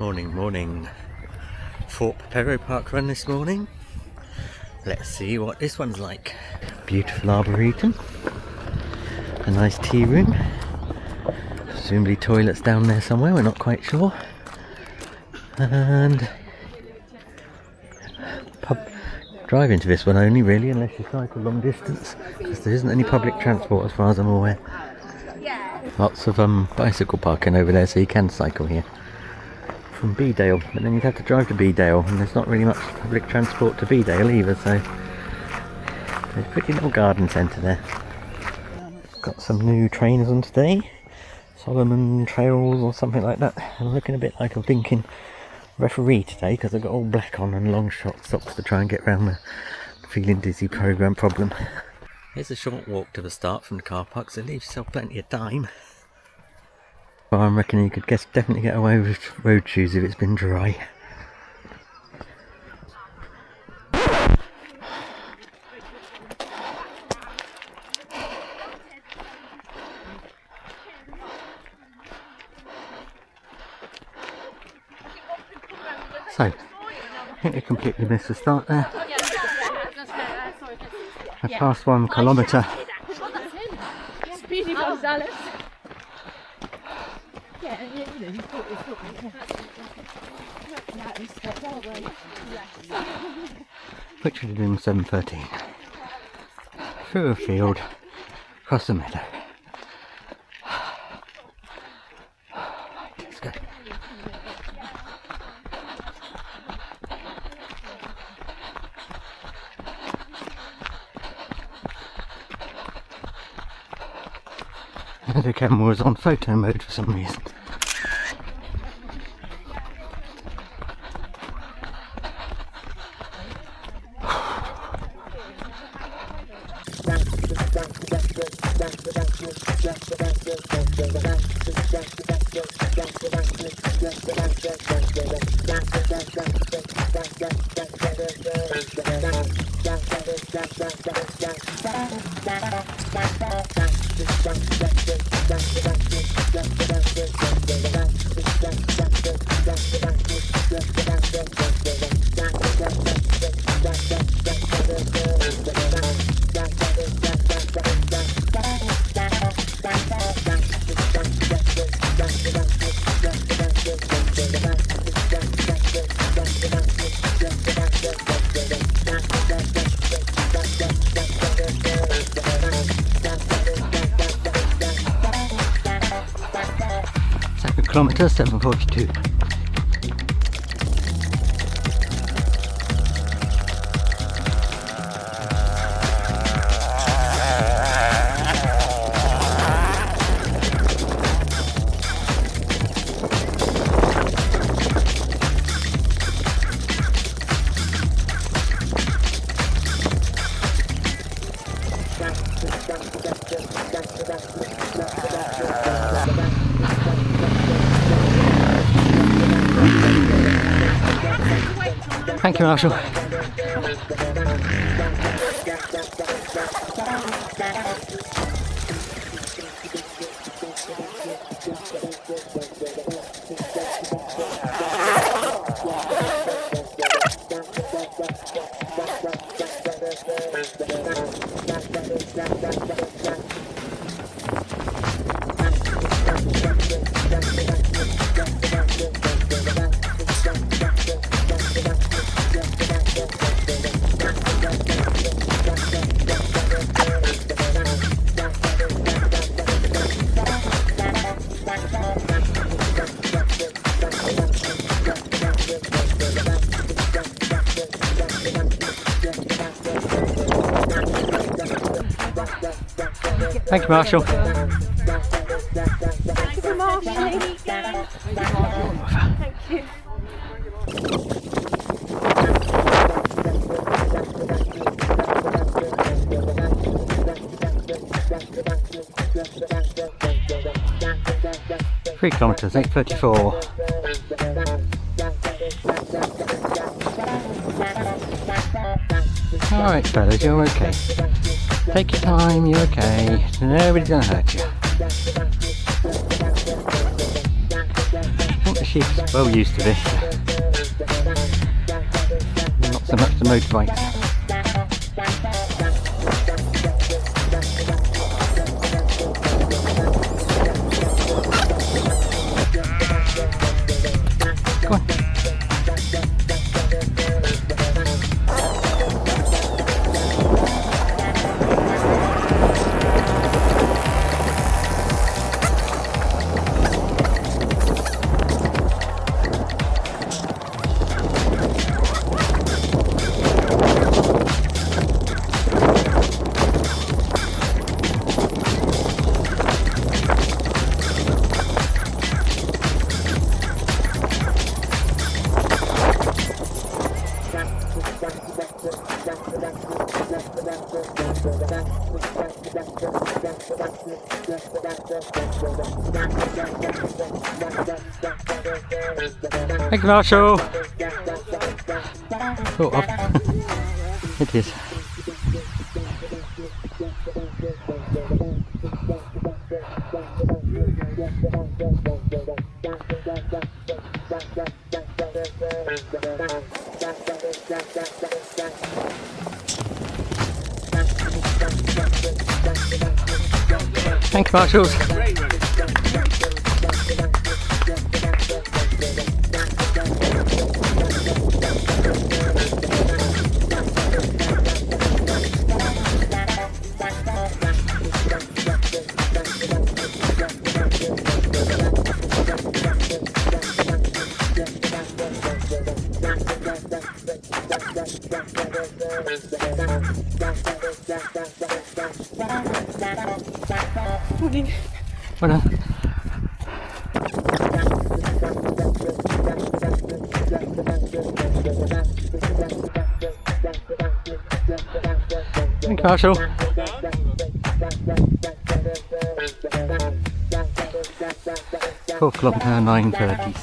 Morning. Thorp Perrow parkrun this morning. Let's see what this one's like. Beautiful arboretum. A nice tea room. Presumably toilets down there somewhere, we're not quite sure. And drive into this one only really, unless you cycle long distance, because there isn't any public transport as far as I'm aware. Lots of bicycle parking over there, so you can cycle here from Bedale, but then you'd have to drive to Bedale, and there's not really much public transport to Bedale either, so there's a pretty little garden centre there. Got some new trainers on today, Solomon Trails or something like that. I'm looking a bit like a blinking referee today because I've got all black on and long short socks to try and get around the feeling dizzy programme problem. Here's a short walk to the start from the car park, so leave yourself plenty of time. But I reckon you could definitely get away with road shoes if it's been dry. So, I think we completely missed the start there. I passed 1 kilometre. Speedy Gonzalez. Which we did in 7:13. Through a field, across the meadow. Right, let's go. The camera was on photo mode for some reason. Kilometre 7:42. Thank you, Marshall. Thank you, Marshall. Thank you, Marshall. Thank you. Three kilometres, 8:34. Alright fellas, you're okay. Take your time, you're okay. Nobody's gonna hurt you. I think the she's well used to this. Not so much the motorbikes. Come on. Thank you, Marshall. Sort of. It is. Thank you, Marshalls. Well done. Thank you, Marshall. 4 kilometre, 9:36.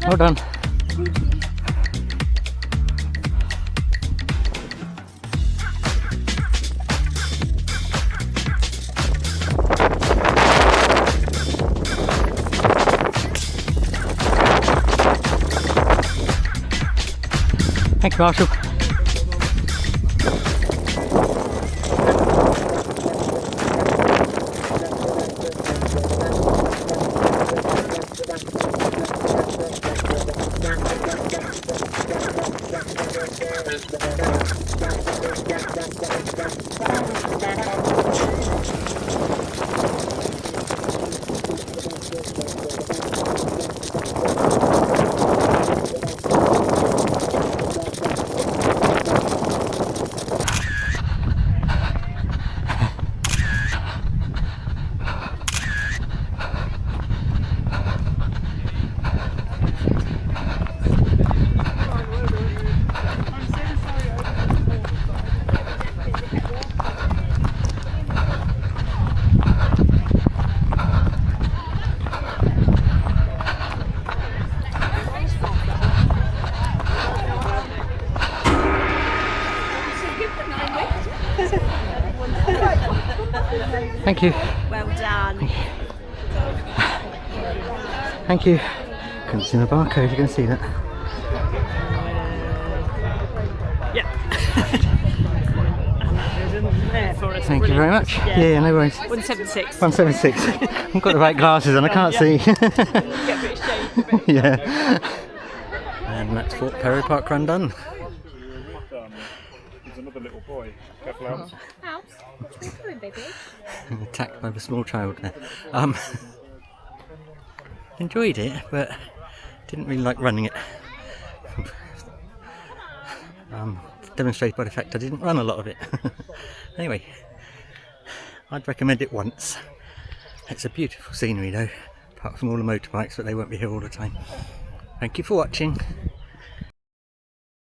Well done. Thank you, Marshall. Thank you. Well done. Thank you. Couldn't see my barcode, you can see that. Yeah. There for us. Thank you very much. Yeah, no worries. 176. 176. I've got the right glasses on, I can't see. Get a bit of shade. Yeah. And that's Thorp Perrow parkrun done. There's another little boy. Careful, Alps. Alps, what are you doing, baby? Attacked by the small child there. Enjoyed it, but didn't really like running it. Demonstrated by the fact I didn't run a lot of it. Anyway, I'd recommend it once. It's a beautiful scenery though, apart from all the motorbikes, but they won't be here all the time. Thank you for watching.